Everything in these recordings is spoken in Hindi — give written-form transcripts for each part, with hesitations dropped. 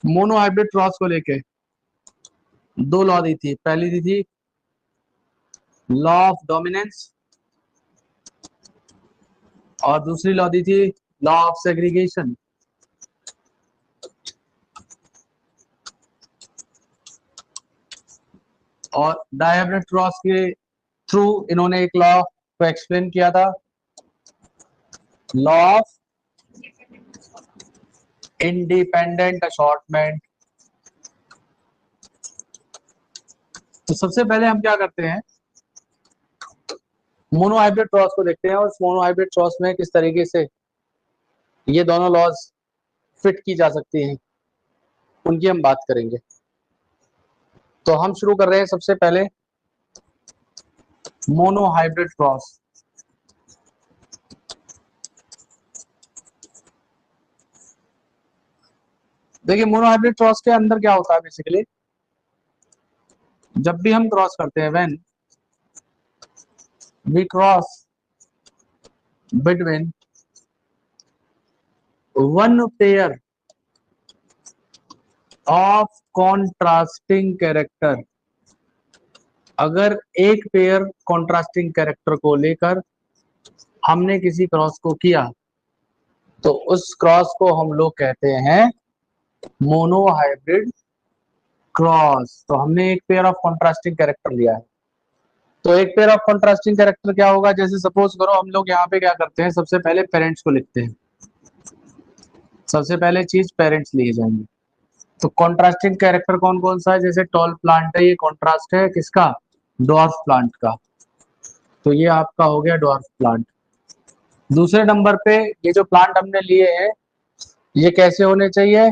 मोनो हाइब्रिड क्रॉस को लेके दो लॉ दी थी। पहली दी थी लॉ ऑफ डोमिनेंस और दूसरी लॉ दी थी लॉ ऑफ सेग्रीगेशन। और डायहेब्रिड क्रॉस के थ्रू इन्होंने एक लॉ को एक्सप्लेन किया था, लॉ ऑफ इंडिपेंडेंट असॉर्टमेंट। तो सबसे पहले हम क्या करते हैं, मोनो हाइब्रिड क्रॉस को देखते हैं और इस मोनो हाइब्रिड क्रॉस में किस तरीके से ये दोनों लॉज फिट की जा सकती हैं, उनकी हम बात करेंगे। तो हम शुरू कर रहे हैं सबसे पहले मोनो हाइब्रिड क्रॉस। देखिए मोनो हाइब्रिड क्रॉस के अंदर क्या होता है बेसिकली, जब भी हम क्रॉस करते हैं, when we cross between one pair of contrasting character, अगर एक पेयर कॉन्ट्रास्टिंग कैरेक्टर को लेकर हमने किसी क्रॉस को किया तो उस क्रॉस को हम लोग कहते हैं मोनो हाइब्रिड क्रॉस। तो हमने एक पेयर ऑफ कॉन्ट्रास्टिंग कैरेक्टर लिया है, तो एक पेयर ऑफ कॉन्ट्रास्टिंग कैरेक्टर क्या होगा, जैसे सपोज करो हम लोग यहाँ पे क्या करते हैं, सबसे पहले पेरेंट्स को लिखते हैं, सबसे पहले चीज पेरेंट्स लिए जाएंगे। तो कॉन्ट्रास्टिंग कैरेक्टर कौन कौन सा है, जैसे टॉल प्लांट है, ये कॉन्ट्रास्ट है किसका, ड्वार्फ प्लांट का, तो ये आपका हो गया ड्वार्फ प्लांट। दूसरे नंबर पे ये जो प्लांट हमने लिए हैं ये कैसे होने चाहिए,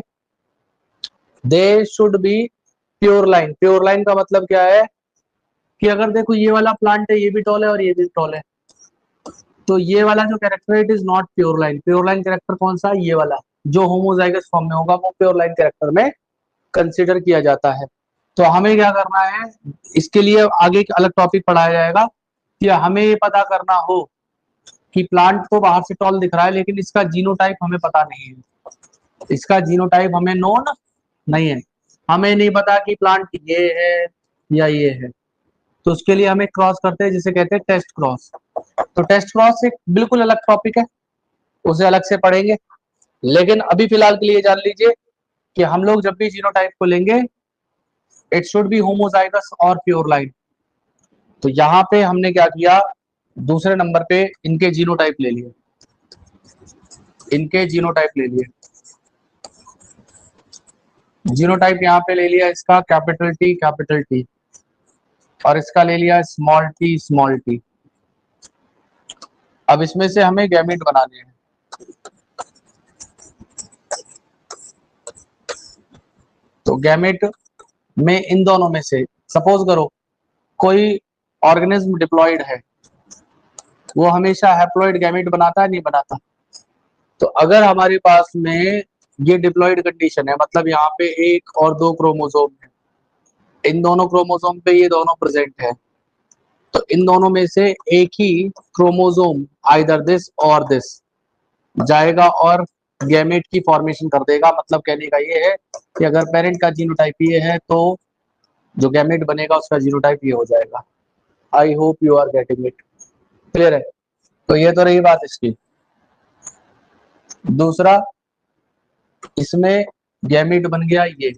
they should be pure line. Pure line का मतलब क्या है कि अगर देखो ये वाला प्लांट है, ये भी टॉल है और ये भी टॉल है, तो ये वाला जो कैरेक्टर है it is not pure line. Pure line character कौन सा है, ये वाला जो होमोजाइगस फॉर्म में होगा वो प्योर लाइन कैरेक्टर में कंसिडर किया जाता है। तो हमें क्या करना है, इसके लिए आगे एक अलग टॉपिक पढ़ाया जाएगा कि हमें ये पता करना हो कि प्लांट तो बाहर से टॉल दिख रहा है लेकिन इसका जीनोटाइप हमें पता नहीं है, इसका जीनोटाइप हमें नोन नहीं है, हमें नहीं पता कि प्लांट ये है या ये है। तो उसके लिए हम एक क्रॉस करते हैं जिसे कहते हैं टेस्ट क्रॉस। तो टेस्ट क्रॉस एक बिल्कुल अलग टॉपिक है, उसे अलग से पढ़ेंगे, लेकिन अभी फिलहाल के लिए जान लीजिए कि हम लोग जब भी जीनोटाइप को लेंगे इट शुड बी होमोजाइगस और प्योर लाइन। तो यहाँ पे हमने क्या किया, दूसरे नंबर पे इनके जीनोटाइप ले लिए, इनके जीनोटाइप ले लिए। जीनोटाइप यहाँ पे ले लिया इसका कैपिटल टी और इसका ले लिया स्मॉल टी। अब इसमें से हमें गैमेट बनाने हैं। तो गैमेट में इन दोनों में से सपोज करो कोई ऑर्गेनिज्म डिप्लॉयड है, वो हमेशा हैप्लॉइड गैमेट बनाता है नहीं बनाता। तो अगर हमारे पास में ये डिप्लॉयड कंडीशन है, मतलब यहाँ पे एक और दो क्रोमोसोम है, इन दोनों क्रोमोसोम पे ये दोनों प्रेजेंट है, तो इन दोनों में से एक ही क्रोमोसोम आइदर दिस और दिस जाएगा और गैमेट की फॉर्मेशन कर देगा। मतलब कहने का ये है कि अगर पेरेंट का जीनोटाइप ये है तो जो गैमेट बनेगा उसका जीनोटाइप ये हो जाएगा। I hope you are getting it, clear है। तो ये तो रही बात इसकी। दूसरा, इसमें गैमेट बन गया ये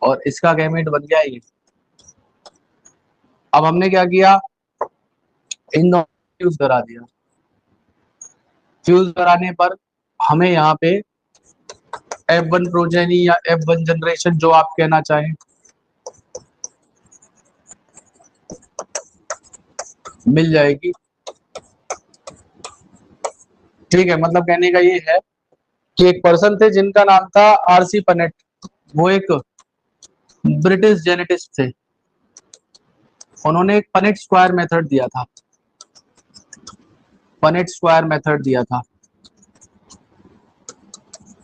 और इसका गैमेट बन गया ये। अब हमने क्या किया, इन दोनों फ्यूज करा दिया। फ्यूज कराने पर हमें यहाँ पे F1 प्रोजेनी या F1 जनरेशन जो आप कहना चाहें मिल जाएगी। ठीक है, मतलब कहने का ये है कि एक पर्सन थे जिनका नाम था आरसी पनेट, वो एक ब्रिटिश जेनेटिस्ट थे। उन्होंने एक पनेट स्क्वायर मेथड दिया था, पनेट स्क्वायर मेथड दिया था।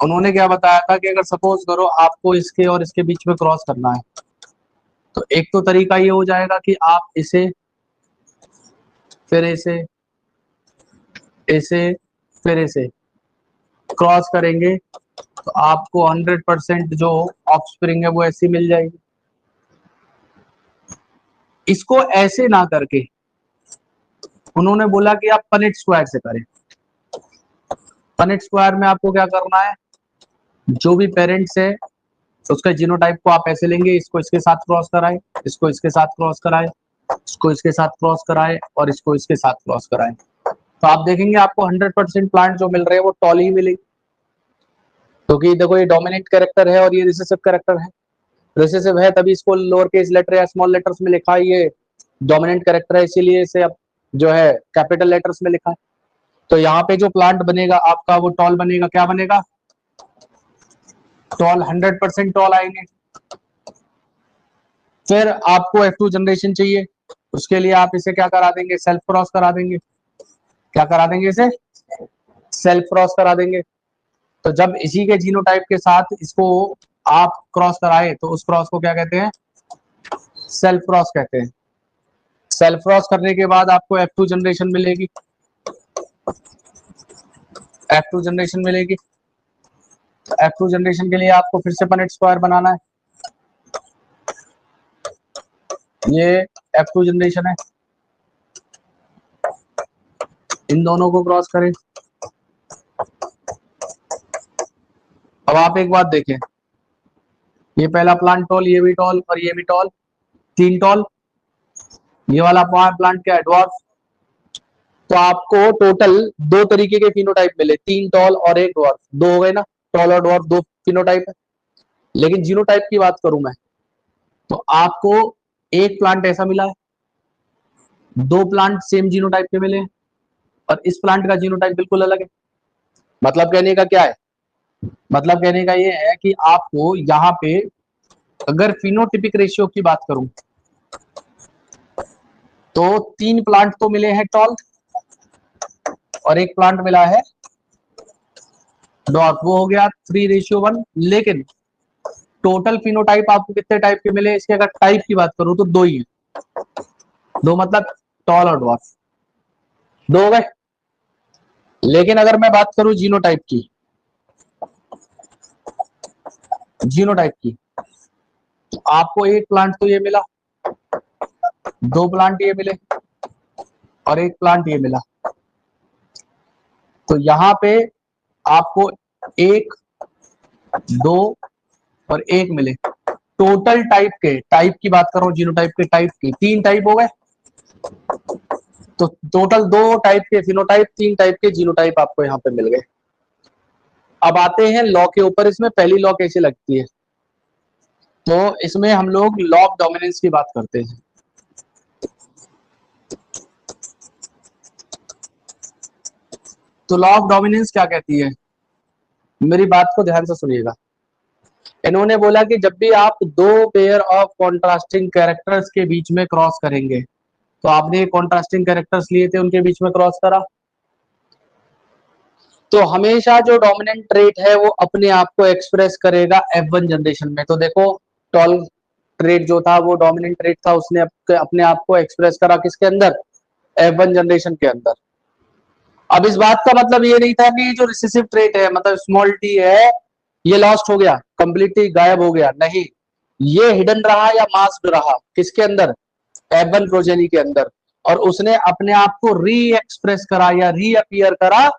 उन्होंने क्या बताया था कि अगर सपोज करो आपको इसके और इसके बीच में क्रॉस करना है, तो एक तो तरीका ये हो जाएगा कि आप इसे फिर इसे फिर इसे क्रॉस करेंगे तो आपको 100% जो ऑफस्प्रिंग है वो ऐसी मिल जाएगी। इसको ऐसे ना करके उन्होंने बोला कि आप पनेट स्क्वायर से करें। पनेट स्क्वायर में आपको क्या करना है, जो भी पेरेंट्स है उसका जीनोटाइप को आप ऐसे लेंगे, इसको इसके साथ क्रॉस कराए, इसको इसके साथ क्रॉस कराए, इसको इसके साथ क्रॉस कराए और इसको इसके साथ क्रॉस कराए। तो आप देखेंगे आपको 100% प्लांट जो मिल रहे हैं वो टॉल ही मिलेंगे, क्योंकि देखो ये डोमिनेंट कैरेक्टर है और ये रिसेसिव कैरेक्टर है। रिसेसिव है तभी इसको लोअर केस लेटर या स्मॉल लेटर्स में लिखा है, ये डोमिनेंट कैरेक्टर है इसीलिए इसे अब जो है कैपिटल लेटर्स में लिखा है। तो यहाँ पे जो प्लांट बनेगा आपका वो टॉल बनेगा, क्या बनेगा, टॉल, 100% टॉल आएंगे। फिर आपको F2 जनरेशन चाहिए, उसके लिए आप इसे क्या करा देंगे, सेल्फ क्रॉस करा देंगे। क्या करा देंगे, इसे सेल्फ क्रॉस करा देंगे। तो जब इसी के जीनोटाइप के साथ इसको आप क्रॉस कराए तो उस क्रॉस को क्या कहते हैं, सेल्फ क्रॉस कहते हैं। सेल्फ क्रॉस करने के बाद आपको F2 जनरेशन मिलेगी, F2 जनरेशन मिलेगी। F2 जनरेशन के लिए आपको फिर से पनेट स्क्वायर बनाना है। ये F2 जनरेशन है, इन दोनों को क्रॉस करें। अब आप एक बात देखें, ये पहला प्लांट टॉल, ये भी टॉल और ये भी टॉल, 3 टॉल। ये वाला प्लांट क्या है, ड्वार्फ। तो आपको टोटल 2 तरीके के फिनोटाइप मिले, 3 टॉल और 1 ड्वार्फ, 2 हो गए ना, टॉल और ड्वार्फ 2 फिनोटाइप है। लेकिन जीनोटाइप की बात करूं मैं तो आपको एक प्लांट ऐसा मिला है, 2 प्लांट सेम जीनोटाइप के मिले हैं और इस प्लांट का जीनोटाइप बिल्कुल अलग है। मतलब कहने का क्या है, मतलब कहने का ये है कि आपको यहाँ पे अगर फिनोटिपिक रेशियो की बात करूं तो 3 प्लांट तो मिले हैं टॉल और 1 प्लांट मिला है डॉट, वो हो गया 3:1। लेकिन टोटल फिनोटाइप आपको कितने टाइप के मिले, इसके अगर टाइप की बात करूं तो 2 ही है, 2 मतलब टॉल और डॉर्फ, 2 हो गए। लेकिन अगर मैं बात करूं जीनोटाइप की, जीनोटाइप की तो आपको 1 प्लांट तो ये मिला, 2 प्लांट ये मिले और 1 प्लांट ये मिला। तो यहाँ पे आपको 1, 2 और 1 मिले। टोटल टाइप के, टाइप की बात कर रहा हूँ, जीनोटाइप के टाइप की 3 टाइप हो गए। तो टोटल 2 टाइप के फिनोटाइप, 3 टाइप के जीनोटाइप आपको यहाँ पे मिल गए। अब आते हैं लॉ के ऊपर, इसमें पहली लॉ कैसे लगती है, तो इसमें हम लोग लॉ ऑफ डोमिनेंस की बात करते हैं। तो लॉ ऑफ डोमिनेंस क्या कहती है, मेरी बात को ध्यान से सुनिएगा। इन्होंने बोला कि जब भी आप 2 पेयर ऑफ कॉन्ट्रास्टिंग कैरेक्टर्स के बीच में क्रॉस करेंगे, तो आपने कॉन्ट्रास्टिंग कैरेक्टर्स लिए थे, उनके बीच में क्रॉस करा, तो हमेशा जो डोमिनेंट ट्रेट है वो अपने आप को एक्सप्रेस करेगा F1 जनरेशन में। तो देखो टॉल ट्रेट जो था वो डोमिनेंट ट्रेट था, उसने अपने आप को एक्सप्रेस करा किसके अंदर, F1 जनरेशन के अंदर। अब इस बात का मतलब ये नहीं था कि जो रिसेसिव ट्रेट है, मतलब स्मॉल टी है, ये लॉस्ट हो गया, कंप्लीटली गायब हो गया, नहीं, ये हिडन रहा या मास्क्ड रहा किसके अंदर, F1 प्रोजेनी के अंदर, और उसने अपने आप को री एक्सप्रेस करा या रीअपियर करा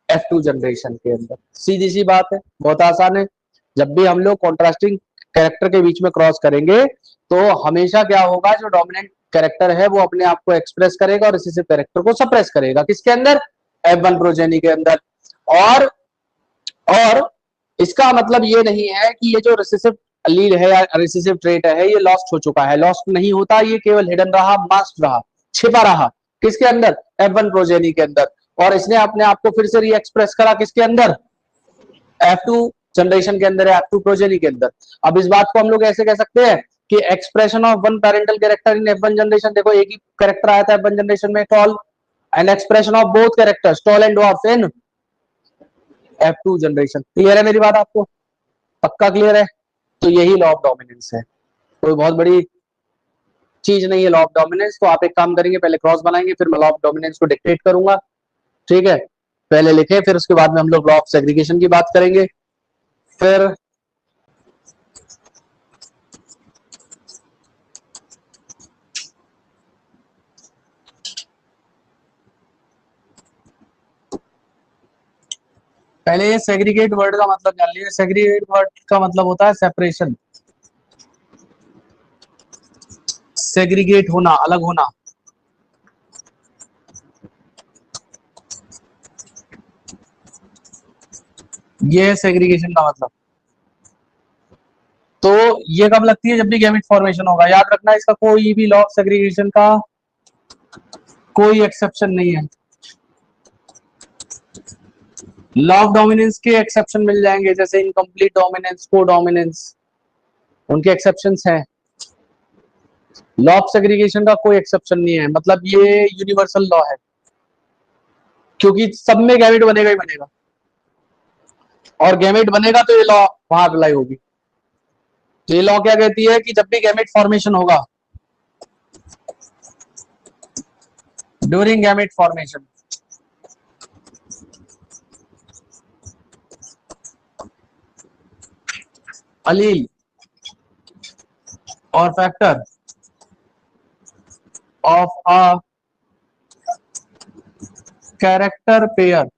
F2 जनरेशन के अंदर। सीधी सी बात है, बहुत आसान है। जब भी हम लोग कॉन्ट्रास्टिंग कैरेक्टर के बीच में क्रॉस करेंगे तो हमेशा क्या होगा, जो डोमिनेंट कैरेक्टर है वो अपने आप को एक्सप्रेस करेगा और रिसेसिव कैरेक्टर को सप्रेस करेगा किसके अंदर, F1 प्रोजेनी के अंदर। और इसका मतलब ये नहीं है कि ये जो रिसेसिव अलील है या रिसेसिव ट्रेट है ये लॉस्ट हो चुका है, लॉस्ट नहीं होता, ये केवल हिडन रहा, मास्क रहा, छिपा रहा किसके अंदर, F1 प्रोजेनी के अंदर, और इसने अपने आप को फिर से री एक्सप्रेस करा किसके अंदर, F2 जनरेशन के अंदर, F2 प्रोजेनी के अंदर। अब इस बात को हम लोग ऐसे कह सकते हैं कि expression of one parental character in F1 generation, देखो एक ही कैरेक्टर आया था F1 जनरेशन में tall, and expression of both characters tall and dwarf in F2 generation. Clear है मेरी बात आपको, पक्का क्लियर है। तो यही लॉ ऑफ डोमिनेंस है, कोई बहुत बड़ी चीज नहीं है लॉ ऑफ डोमिनेंस। तो आप एक काम करेंगे, पहले क्रॉस बनाएंगे, फिर मैं लॉ ऑफ डोमिनेंस को डिक्टेट करूंगा, ठीक है, पहले लिखे, फिर उसके बाद में हम लोग लॉ ऑफ सेग्रीगेशन की बात करेंगे। फिर पहले ये सेग्रीगेट वर्ड का मतलब जान लीजिए। सेग्रीगेट वर्ड का मतलब होता है सेपरेशन, सेग्रीगेट होना, अलग होना। ये है सेग्रीगेशन का मतलब। तो ये कब लगती है? जब भी गैमेट फॉर्मेशन होगा। याद रखना, इसका कोई भी लॉ ऑफ सेग्रीगेशन का कोई एक्सेप्शन नहीं है। लॉ ऑफ डोमिनेंस के एक्सेप्शन मिल जाएंगे, जैसे इनकम्प्लीट डोमिनेंस, को डोमिनेंस, उनके एक्सेप्शंस हैं। लॉ ऑफ सेग्रीगेशन का कोई एक्सेप्शन नहीं है, मतलब ये यूनिवर्सल लॉ है, क्योंकि सब में गैमेट बनेगा ही बनेगा, और गैमेट बनेगा तो ये लॉ वहां अप्लाई होगी। तो ये लॉ क्या कहती है कि जब भी गैमेट फॉर्मेशन होगा, ड्यूरिंग गैमेट फॉर्मेशन, अलील और factor of a character pair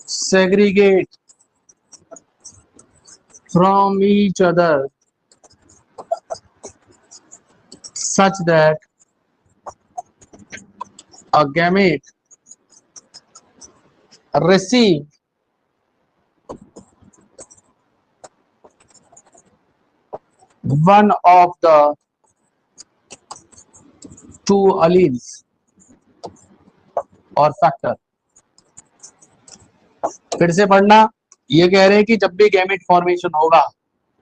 segregate from each other such that a gamete receive one of the two alleles और फैक्टर। फिर से पढ़ना, ये कह रहे हैं कि जब भी गैमेट फॉर्मेशन होगा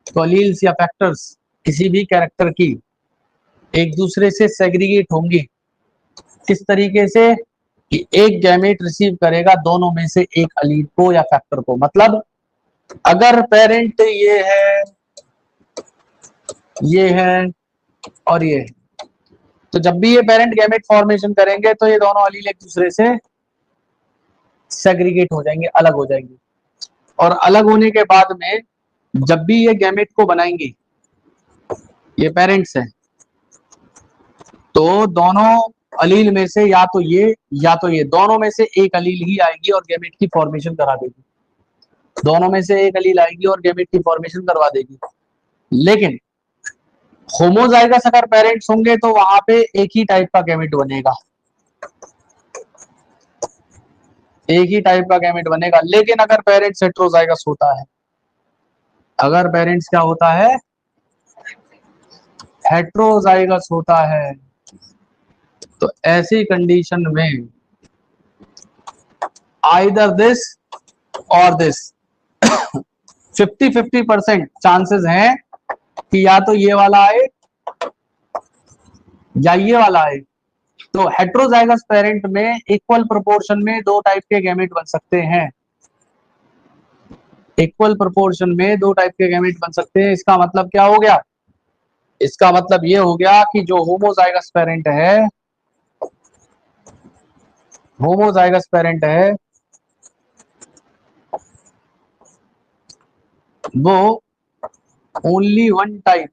तो अलील्स या फैक्टर्स किसी भी कैरेक्टर की एक दूसरे से सेग्रीगेट होंगी। किस तरीके से? कि एक गैमेट रिसीव करेगा दोनों में से एक अलील को या फैक्टर को। मतलब अगर पेरेंट ये है और ये है, तो जब भी ये पेरेंट गैमेट फॉर्मेशन करेंगे तो ये दोनों अलील एक दूसरे से सेग्रीगेट हो जाएंगे, अलग हो जाएंगे। और अलग होने के बाद में जब भी ये गैमेट को बनाएंगे, ये पेरेंट्स हैं, तो दोनों अलील में से या तो ये दोनों में से एक अलील ही आएगी और गैमेट की फॉर्मेशन करा देगी। दोनों में से एक अलील आएगी और गैमेट की फॉर्मेशन करवा देगी। लेकिन होमोजाइगस अगर पेरेंट्स होंगे तो वहां पे एक ही टाइप का गैमेट बनेगा, एक ही टाइप का गैमेट बनेगा। लेकिन अगर पेरेंट्स हेट्रोजाइगस होता है, अगर पेरेंट्स क्या होता है? हेट्रोजाइगस होता है, तो ऐसी कंडीशन में आइदर दिस और दिस 50-50% चांसेस हैं कि या तो ये वाला आए या ये वाला आए। तो हेट्रोजाइगस पेरेंट में इक्वल प्रोपोर्शन में दो टाइप के गैमेट बन सकते हैं, इक्वल प्रोपोर्शन में दो टाइप के गैमेट बन सकते हैं। इसका मतलब क्या हो गया? इसका मतलब ये हो गया कि जो होमोजाइगस पेरेंट है, होमोजाइगस पेरेंट है वो ओनली वन टाइप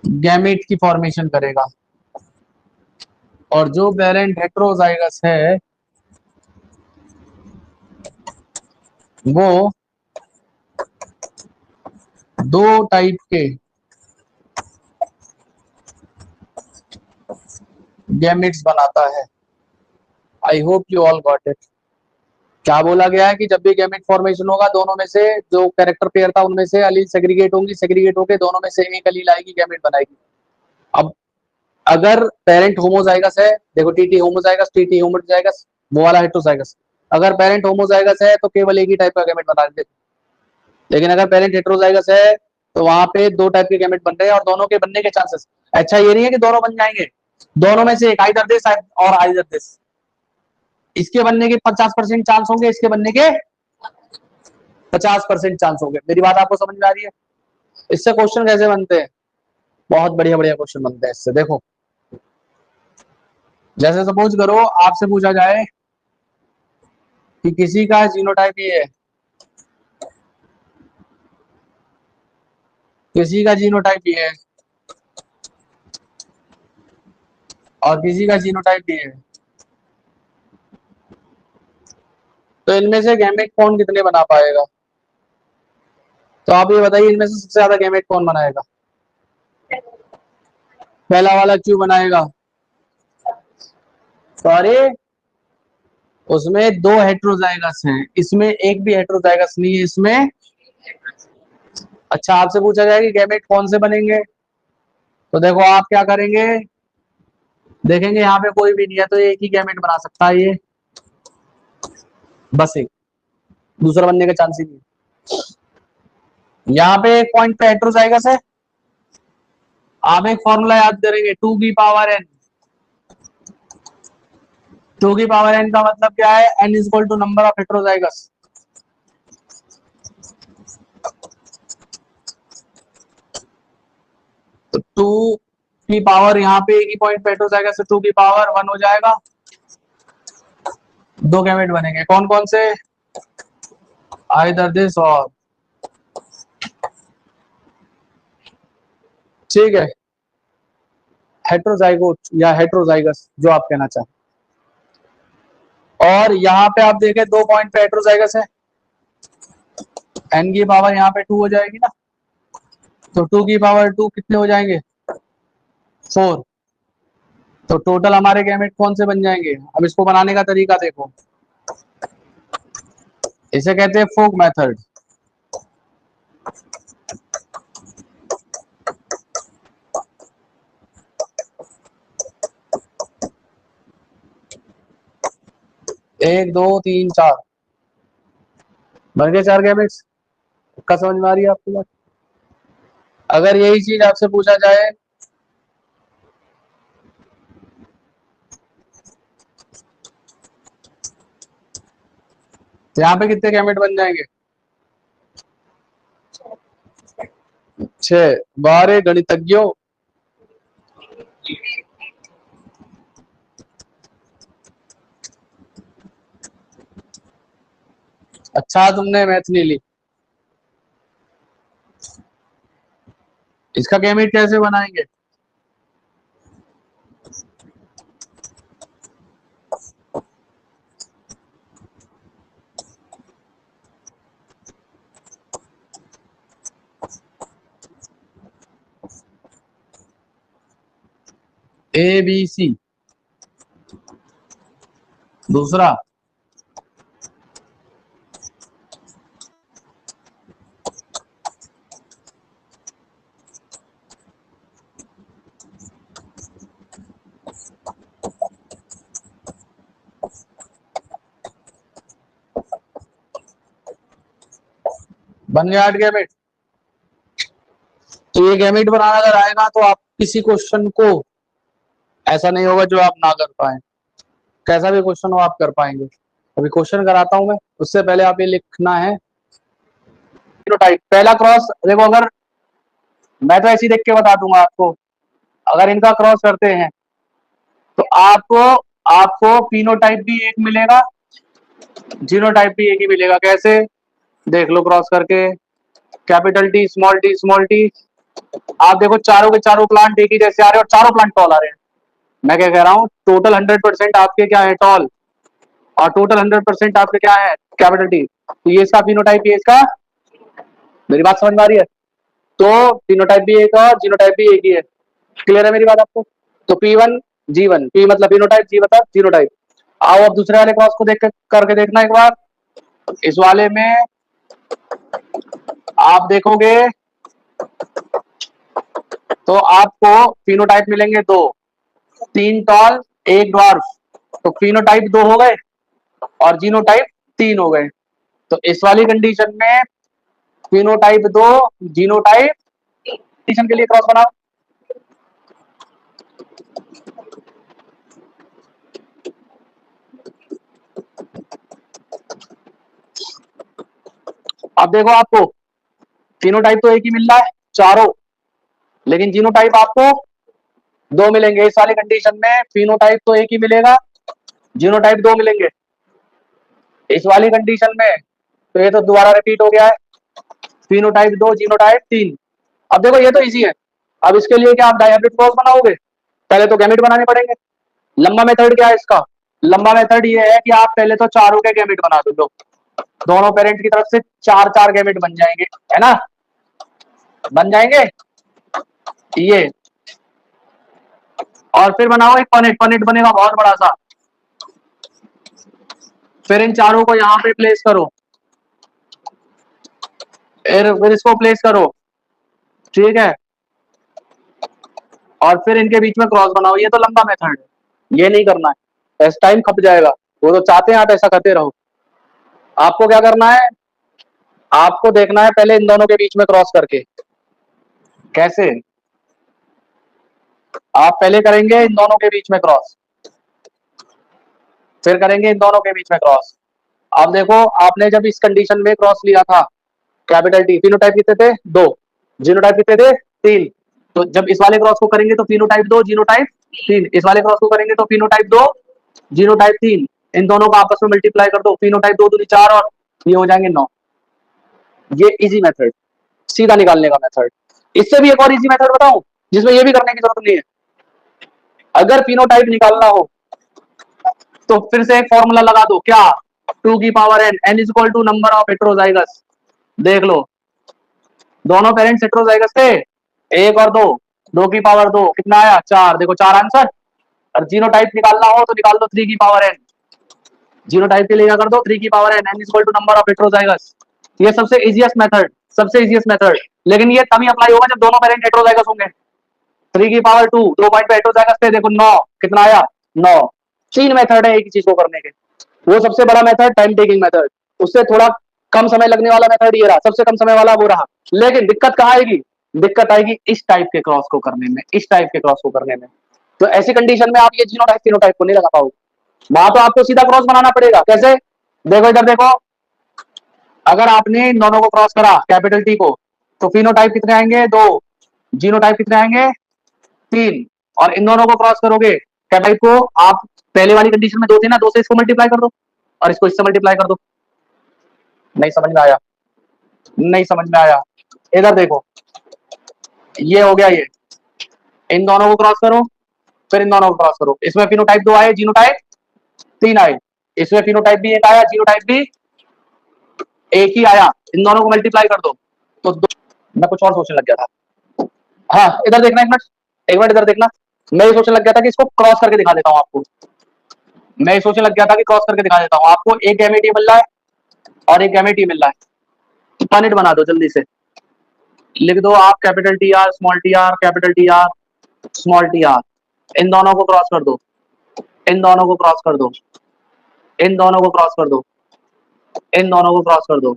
गैमेट की फॉर्मेशन करेगा, और जो पेरेंट हेट्रोजाइगस है वो दो टाइप के गैमेट्स बनाता है। आई hope you all got it. क्या बोला गया है कि जब भी गैमेट फॉर्मेशन होगा, दोनों में से जो कैरेक्टर पेयर था उनमें से अलील सेग्रीगेट होंगी, सेग्रीगेट होके दोनों में से एक अलील आएगी, गैमेट बनाएगी। अब अगर पेरेंट होमोजाइगस है, देखो टीटी होमोजाइगस, टीटी होमोजाइगस, वो वाला हेट्रोजाइगस। अगर पेरेंट होमोजाइगस है तो केवल एक ही टाइप का गैमेट बना देते, लेकिन अगर पेरेंट हेट्रोजाइगस है तो वहां पे दो टाइप के गैमेट बन रहे हैं और दोनों के बनने के चांसेस, अच्छा ये नहीं है कि दोनों बन जाएंगे, दोनों में से एक, आइदर दिस और आइदर दिस। इसके बनने के 50% चांस होंगे, इसके बनने के 50% चांस होंगे। मेरी बात आपको समझ में आ रही है? इससे क्वेश्चन कैसे बनते हैं? बहुत बढ़िया बढ़िया क्वेश्चन बनते हैं इससे। देखो, जैसे सपोज करो आपसे पूछा जाए कि किसी का जीनोटाइप ये है, किसी का जीनोटाइप ये है और किसी का जीनोटाइप ये है, तो इनमें से गैमेट कौन कितने बना पाएगा? तो आप ये बताइए इनमें से सबसे ज्यादा गैमेट कौन बनाएगा? पहला वाला क्यों बनाएगा? सॉरी, उसमें दो हेट्रोजाइगस हैं, इसमें एक भी हेट्रोजाइगस नहीं है इसमें। अच्छा, आपसे पूछा जाए कि गैमेट कौन से बनेंगे, तो देखो आप क्या करेंगे, देखेंगे यहाँ पे कोई भी नहीं है तो एक ही गैमेट बना सकता है ये, बस एक, दूसरा बनने का चांस ही नहीं है। यहाँ पे एक पॉइंट पे हेट्रोजाइगस है, आप एक फॉर्मूला याद करेंगे, 2 की पावर n। 2 की पावर n का मतलब क्या है? n is equal to number of heterozygous. तो 2 की पावर यहाँ पे एक ही पॉइंट पे हेट्रोजाइगस है, 2 की पावर 1 हो जाएगा, दो गैमेट बनेंगे, कौन कौन से? आइदर दिस और, ठीक है, हेट्रोजाइगोट या हेट्रोजाइगस जो आप कहना चाहें। और यहाँ पे आप देखें 2 पॉइंट पे हेट्रोजाइगस है, n की पावर यहाँ पे 2 हो जाएगी ना, तो 2 की पावर 2 कितने हो जाएंगे? 4। तो टोटल हमारे गैमेट कौन से बन जाएंगे? अब इसको बनाने का तरीका देखो, इसे कहते हैं फोक मेथड। एक दो तीन चार बन गए 4 गैमेट्स। का समझ में आ रही है आपकी बात? अगर यही चीज आपसे पूछा जाए तो यहाँ पे कितने गैमेट बन जाएंगे? 6। बारे गणितज्ञों, अच्छा तुमने मैथ नहीं ली। इसका गैमेट कैसे बनाएंगे? ABC। दूसरा, बन गया 8 गैमेट। तो ये गैमेट बनाना अगर आएगा तो आप किसी क्वेश्चन को ऐसा नहीं होगा जो आप ना कर पाए, कैसा भी क्वेश्चन हो आप कर पाएंगे। अभी क्वेश्चन कराता हूं मैं, उससे पहले आप ये लिखना है फिनोटाइप। पहला क्रॉस देखो, अगर मैं तो ऐसे ही देख के बता दूंगा आपको, अगर इनका क्रॉस करते हैं तो आपको आपको फिनोटाइप भी एक मिलेगा, जीनोटाइप भी एक ही मिलेगा। कैसे? देख लो क्रॉस करके, capital T small T small T. आप देखो चारों के चारों प्लांट एक ही जैसे आ रहे हैं और चारों प्लांट टॉल आ रहे हैं। मैं क्या कह रहा हूँ, टोटल 100% आपके क्या है? टॉल। और टोटल 100% आपके क्या है? Capital T. तो ये इसका फिनोटाइप, ये इसका, मेरी बात समझ में आ रही है? तो फिनोटाइप भी एक है और जीनोटाइप भी एक ही है। क्लियर है मेरी बात आपको? तो P1 G1, P मतलब फिनोटाइप, G मतलब जीनोटाइप। आओ अब दूसरे वाले क्रॉस को देख करके देखना एक बार। इस वाले में आप देखोगे तो आपको फिनोटाइप मिलेंगे दो, 3 टॉल 1 ड्वार्फ। तो फिनोटाइप 2 हो गए और जीनोटाइप 3 हो गए। तो इस वाली कंडीशन में फिनोटाइप 2 जीनोटाइप कंडीशन के लिए क्रॉस बनाओ। अब देखो आपको फिनोटाइप तो एक ही मिल रहा है चारों, लेकिन जीनोटाइप आपको दो मिलेंगे। इस वाली कंडीशन में फिनोटाइप तो एक ही मिलेगा, जीनोटाइप दो मिलेंगे। इस वाली कंडीशन में तो ये तो दोबारा रिपीट हो गया है, फिनोटाइप 2 जीनोटाइप 3। अब देखो ये तो इजी है। अब इसके लिए क्या आप डायहेब्रिड क्रॉस बनाओगे? पहले तो गैमेट बनाने पड़ेंगे। लंबा मेथड क्या है इसका? लंबा मेथड ये है कि आप पहले तो चारों के गैमेट बना दो, दोनों पेरेंट की तरफ से चार चार गैमेट बन जाएंगे, है ना, बन जाएंगे ये। और फिर बनाओ एक पनेट, पनेट बनेगा बहुत बड़ा सा, फिर इन चारों को यहाँ पे प्लेस करो, फिर इसको प्लेस करो, ठीक है, और फिर इनके बीच में क्रॉस बनाओ। ये तो लंबा मेथड है, ये नहीं करना है, ऐसा टाइम खप जाएगा। वो तो चाहते हैं आप ऐसा करते रहो। आपको क्या करना है, आपको देखना है पहले इन दोनों के बीच में क्रॉस करके कैसे। आप पहले करेंगे इन दोनों के बीच में क्रॉस, फिर करेंगे इन दोनों के बीच में क्रॉस। अब देखो आपने जब इस कंडीशन में क्रॉस लिया था, कैपिटल टी, फिनोटाइप कितने थे? 2। जीनोटाइप कितने थे? 3। तो जब इस वाले क्रॉस को करेंगे तो फिनोटाइप 2 जीनोटाइप 3, इस वाले क्रॉस को करेंगे तो फिनोटाइप 2 जीनोटाइप 3। इन दोनों को आपस में मल्टीप्लाई कर दो, फिनोटाइप 2 दूनी 4 और ये हो जाएंगे 9। ये इजी मेथड, सीधा निकालने का मेथड। इससे भी एक और इजी मेथड बताऊं जिसमें ये भी करने की जरूरत नहीं है। अगर फिनोटाइप निकालना हो तो फिर से एक फॉर्मूला लगा दो, क्या? 2 की power n, n is equal to number of heterozygous. देख लो, दोनों पेरेंट्स हेटेरोजाइगस थे, एक और दो, 2 की पावर 2 कितना आया? 4। देखो 4 आंसर। और जीनोटाइप निकालना हो तो निकाल दो 3 की पावर n। जीनोटाइप के लिए क्या कर दो? 3 की power n, n is equal to number of heterozygous. ये सबसे इजीएस्ट मेथड, सबसे इजीएस्ट मेथड। लेकिन ये तभी अप्लाई होगा जब दोनों पेरेंट हेटेरोजाइगस होंगे। 3 की पावर 2, 2 पॉइंट पे हेटेरोजाइगस थे, देखो 9 कितना आया? 9। 3 मेथड है एक चीज को करने के। वो सबसे बड़ा मेथड टाइम टेकिंग मेथड, उससे थोड़ा कम समय लगने वाला मेथड ये रहा, सबसे कम समय वाला वो रहा। लेकिन दिक्कत कहाँ आएगी? दिक्कत आएगी इस टाइप के क्रॉस को करने में, इस टाइप के क्रॉस को करने में। तो ऐसी कंडीशन में आप ये जीनोटाइप फिनोटाइप को नहीं लगा पाओगे, वहां तो आपको सीधा क्रॉस बनाना पड़ेगा। कैसे? देखो इधर देखो, अगर आपने इन दोनों को क्रॉस करा कैपिटल टी को, तो फिनोटाइप कितने आएंगे? 2। जीनोटाइप कितने आएंगे? 3। और इन दोनों को क्रॉस करोगे कैपिटल को, आप पहले वाली कंडीशन में 2 थे ना, 2 से इसको मल्टीप्लाई कर दो और इसको इससे मल्टीप्लाई कर दो। नहीं समझ में आया? नहीं समझ में आया? इधर देखो, ये हो गया ये, इन दोनों को क्रॉस करो, फिर इन दोनों को क्रॉस करो। इसमें फिनोटाइप 2 आए, जीनोटाइप 3 आए, इसमें फिनोटाइप भी 1 आया, जीनोटाइप भी 1 ही आया। इन दोनों को मल्टीप्लाई कर दो तो मैं कुछ और सोचने लग गया था। हाँ इधर देखना, एक मिनट, एक मिनट इधर देखना। मैं ये सोचने लग गया था कि इसको क्रॉस करके दिखा देता हूँ आपको। मैं ये सोचने लग गया था कि क्रॉस करके दिखा देता हूँ आपको। एक गैमेट मिल रहा है और एक गैमेट मिल रहा है, पॉइंट बना दो जल्दी से। लिख दो आप capital T R small t r, capital T R small t r. इन दोनों को क्रॉस कर दो, इन दोनों को क्रॉस कर दो, इन दोनों को क्रॉस कर दो, इन दोनों को क्रॉस कर दो।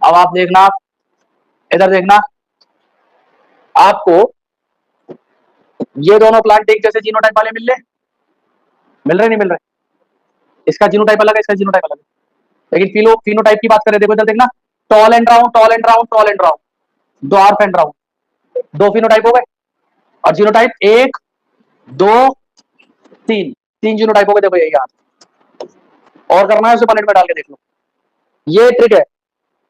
अब आप देखना, इधर देखना, आपको ये दोनों प्लांट एक जैसे जीनोटाइप वाले मिल रहे नहीं मिल रहे? इसका जीनोटाइप अलग है, इसका जीनोटाइप अलग है। लेकिन फिनोटाइप की बात करें, देखो इधर देखना, tall and round, tall and round, tall and round, dwarf and round, 2 phenotype हो गए। और जीनोटाइप 1 2 3, 3 जीनोटाइप हो गए। देखो यही यार, और करना है उसे पॉइंट में डाल के देख लो। ये ट्रिक है,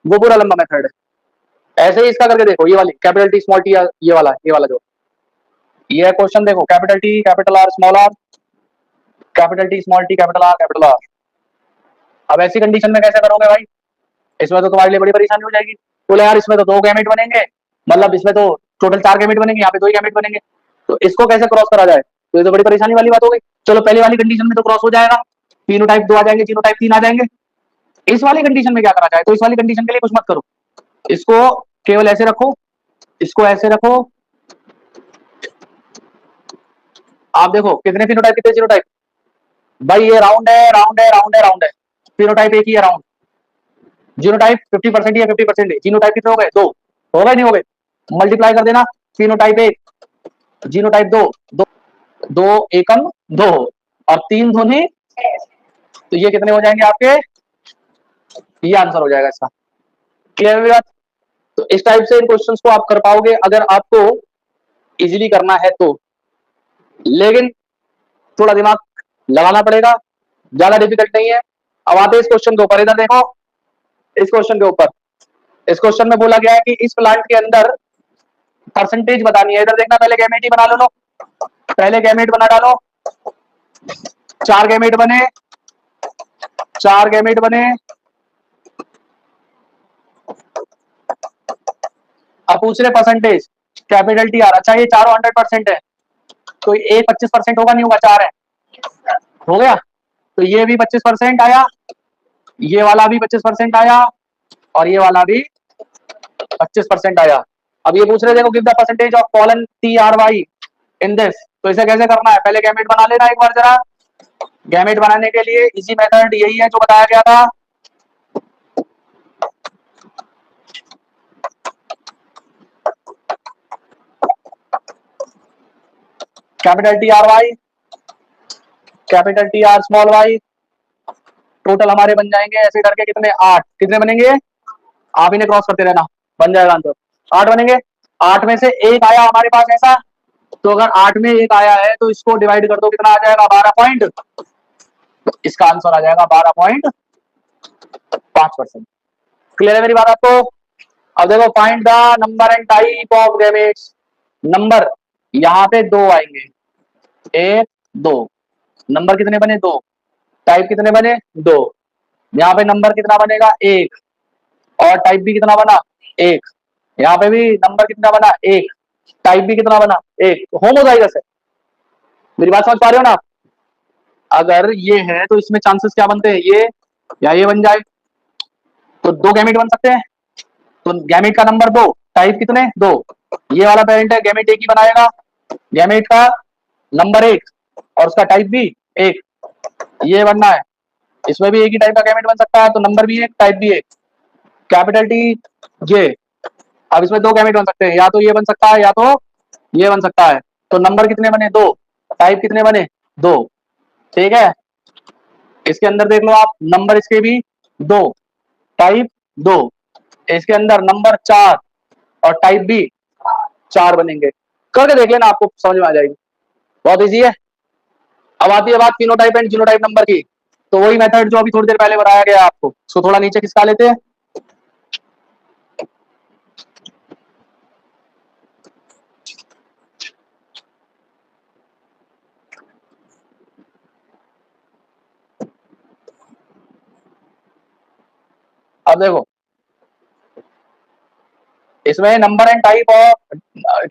वो पूरा लंबा मेथड है। ऐसे ही इसका करके देखो, ये वाली कैपिटल टी स्मॉल टी, ये वाला जो ये क्वेश्चन देखो, capital T capital R small R, capital T small T capital R capital R. अब ऐसी कंडीशन में कैसे करोगे भाई? इसमें तो तुम्हारे लिए बड़ी परेशानी हो जाएगी। बोले यार इसमें तो 2 गैमेट बनेंगे, मतलब इसमें तो टोटल 4 गैमेट बनेंगे, यहाँ पे 2 ही गैमेट बनेंगे, तो इसको कैसे क्रॉस करा जाए? तो ये तो बड़ी परेशानी वाली बात हो गई। चलो पहले वाली कंडीशन में तो क्रॉस हो जाएगा, फिनोटाइप 2 आ जाएंगे, जीनोटाइप 3 आ जाएंगे। इस वाली कंडीशन में क्या करा जाए? तो इस वाली कंडीशन के लिए कुछ मत करो, इसको केवल ऐसे रखो, इसको ऐसे रखो। आप देखो कितने फिनोटाइप कितने जीनोटाइप? भाई ये राउंड है, राउंड है, राउंड है, राउंड है, फिनोटाइप एक ही है राउंड। जीनोटाइप 50% या 50% है। जीनोटाइप कितने हो गए? 2 हो गए, नहीं हो गए? मल्टीप्लाई कर देना, फिनोटाइप 1 जीनोटाइप 2, 2 2 एकम 2 और 3 धोनी, तो ये कितने हो जाएंगे आपके? ये आंसर हो जाएगा इसका। क्लियर है बात? तो इस टाइप से इन क्वेश्चंस को आप कर पाओगे अगर आपको इजीली करना है तो, लेकिन थोड़ा दिमाग लगाना पड़ेगा, ज्यादा डिफिकल्ट नहीं है। अब आते हैं इस क्वेश्चन के ऊपर, इधर देखो इस क्वेश्चन के ऊपर। इस क्वेश्चन में बोला गया है कि इस प्लांट के अंदर परसेंटेज बतानी है। इधर देखना, पहले गैमेट ही बना लो, पहले गैमेट बना डालो। 4 गैमेट बने, 4 गैमेट बने। अब पूछ रहे परसेंटेज, कैपिटल टी आर। अच्छा ये चारों 100% है, तो एक 25% होगा, नहीं होगा? 4 है, हो गया। तो ये भी 25% आया, ये वाला भी 25% आया, और ये वाला भी 25% आया। अब ये पूछ रहे देखो, give the percentage of colon T R Y in this. तो इसे कैसे करना है, पहले गैमेट बना लेना एक बार जरा। गैमेट बनाने के लिए इजी मेथड यही है जो बताया गया था। Capital T R Y, capital T R small Y, total हमारे बन जाएंगे ऐसे करके कितने, 8। कितने बनेंगे, आप इन्हें क्रॉस करते रहना, बन जाएगा आंसर। 8 बनेंगे। 8 में से एक आया हमारे पास ऐसा, तो अगर 8 में एक आया है तो इसको डिवाइड कर दो, कितना आ जाएगा, 12 पॉइंट। तो इसका आंसर आ जाएगा 12.5%। क्लियर है मेरी बात आपको? अब देखो, find the number and type of gametes. Number यहाँ पे 2 आएंगे, 1 2। नंबर कितने बने, 2। टाइप कितने बने, 2। यहाँ पे नंबर कितना बनेगा, 1। और टाइप भी कितना बना, 1। यहाँ पे भी नंबर कितना बना, 1। टाइप भी कितना बना, 1। तो होमोजाइगस है। मेरी बात समझ पा रहे हो ना आप? अगर ये है तो इसमें चांसेस क्या बनते हैं, ये या ये बन जाए, तो 2 गैमेट बन सकते हैं। तो गैमेट का नंबर 2, टाइप कितने, 2। ये वाला पेरेंट है, गैमेट एक ही बनाएगा, गैमेट का नंबर 1 और उसका टाइप भी 1। ये बनना है, इसमें भी एक ही टाइप का गैमेट बन सकता है, तो नंबर भी 1 टाइप भी 1। कैपिटल टी जे। अब इसमें 2 गैमेट बन सकते हैं, या तो ये बन सकता है या तो ये बन सकता है। तो नंबर कितने बने, 2। टाइप कितने बने, 2। ठीक है, इसके अंदर देख लो आप, नंबर इसके भी 2, टाइप 2। इसके अंदर नंबर 4 और टाइप भी 4 बनेंगे। करके देख लेना, आपको समझ में आ जाएगी, बहुत इजी है। अब आती है बात फिनोटाइप एंड जीनोटाइप नंबर की। तो वही मेथड जो अभी थोड़ी देर पहले बताया गया आपको, उसको थोड़ा नीचे खिसका लेते हैं। अब देखो, इसमें नंबर एंड टाइप और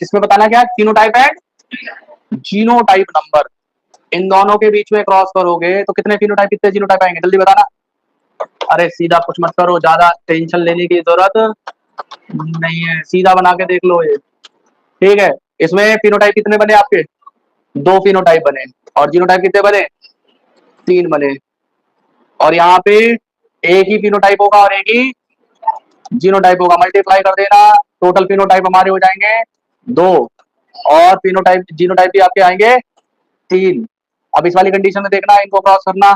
इसमें बताना क्या, फिनोटाइप एंड जीनोटाइप नंबर। इन दोनों के बीच में क्रॉस करोगे तो कितने फिनोटाइप कितने जीनोटाइप आएंगे, जल्दी बताना। अरे सीधा कुछ मत करो, ज्यादा टेंशन लेने की जरूरत नहीं है, सीधा बना के देख लो ये। ठीक है, इसमें फिनोटाइप कितने बने आपके, 2 फिनोटाइप बने, और जीनोटाइप कितने बने, 3 बने। और यहाँ पे एक ही फिनोटाइप होगा और एक ही जीनोटाइप होगा, मल्टीप्लाई कर देना, टोटल फिनोटाइप हमारे हो जाएंगे 2, और फिनोटाइप जीनोटाइप भी आपके आएंगे 3। अब इस वाली कंडीशन में देखना, इनको क्रॉस करना,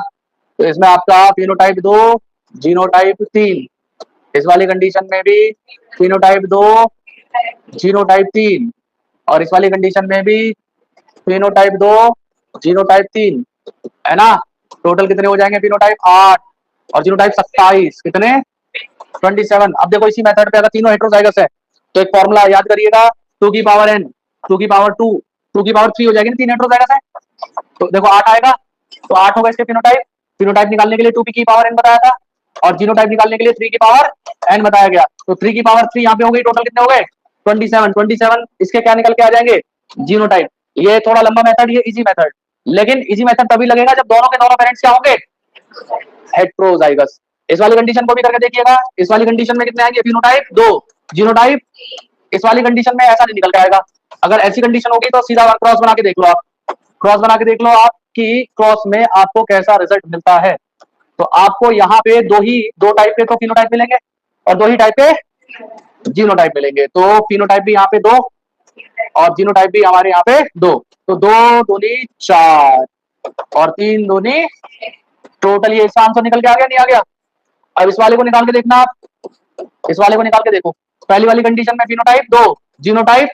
तो इसमें आपका फिनोटाइप 2 जीनोटाइप 3। इस वाली कंडीशन में भी फिनोटाइप 2 जीनोटाइप 3, और इस वाली कंडीशन में भी फिनोटाइप 2 जीनोटाइप 3, है ना। टोटल कितने हो जाएंगे, फिनोटाइप 8 और जीनोटाइप 27, कितने, 27। अब देखो, इसी मेथड पे अगर तीनों हेट्रोजाइगस है तो एक फॉर्मूला याद करिएगा, 2 की पावर n, 2 की पावर 2, 2 की पावर 3 हो जाएगी ना, 3 हेट्रोजाइगस है, तो देखो 8 आएगा। तो 8 होगा इसके फिनोटाइप। फिनोटाइप निकालने के लिए 2 की पावर n बताया था, और जीनोटाइप निकालने के लिए 3 की पावर n बताया गया। तो 3 की पावर 3 यहाँ पे हो गई, टोटल कितने हो गए, 27। 27 इसके क्या निकल के आ जाएंगे, जीनोटाइप। ये थोड़ा लंबा मेथड, ये इजी मेथड, लेकिन इजी मेथड तभी लगेगा जब दोनों के दोनों पेरेंट्स क्या होंगे, हेट्रोजाइगस। इस वाली कंडीशन को भी करके देखिएगा, इस वाली कंडीशन में कितने आएंगे, फिनोटाइप 2 जीनोटाइप। इस वाली कंडीशन में ऐसा नहीं निकल के आएगा। अगर ऐसी कंडीशन होगी तो सीधा क्रॉस बना के देख लो आप, क्रॉस बना के देख लो आप कि क्रॉस में आपको कैसा रिजल्ट मिलता है। तो आपको यहाँ पे दो टाइप के तो फिनोटाइप मिलेंगे, और 2 ही टाइप के जीनोटाइप मिलेंगे। तो फिनोटाइप भी यहाँ पे 2 और जीनोटाइप भी हमारे यहाँ पे 2। तो 2 दूनी 4 और 3 दूनी, टोटल ये इसका आंसर निकल के आ गया, नहीं आ गया? अब इस वाले को निकाल के देखना आप, इस वाले को निकाल के देखो। पहली वाली कंडीशन में फिनोटाइप 2 जीनोटाइप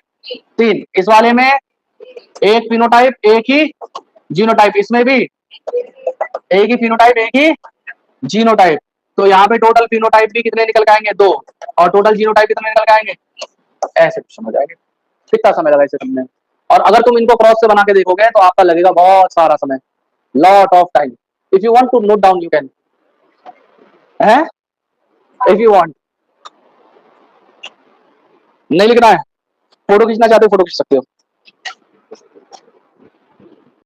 3, इस वाले में एक फिनोटाइप एक ही जीनोटाइप, इसमें भी एक ही फिनोटाइप एक ही जीनोटाइप। तो यहाँ पे टोटल फिनोटाइप भी कितने निकल के आएंगे? 2। और टोटल जीनोटाइप कितने निकल के आएंगे? ऐसे समझ आएंगे। कितना समय लगा इसे समझने में? और अगर तुम इनको क्रॉस से बना के देखोगे तो आपका लगेगा बहुत सारा समय, lot of time. If you want to note down you can, है इफ यू वांट। नहीं लिखना है, फोटो खींचना चाहते हो फोटो खींच सकते हो।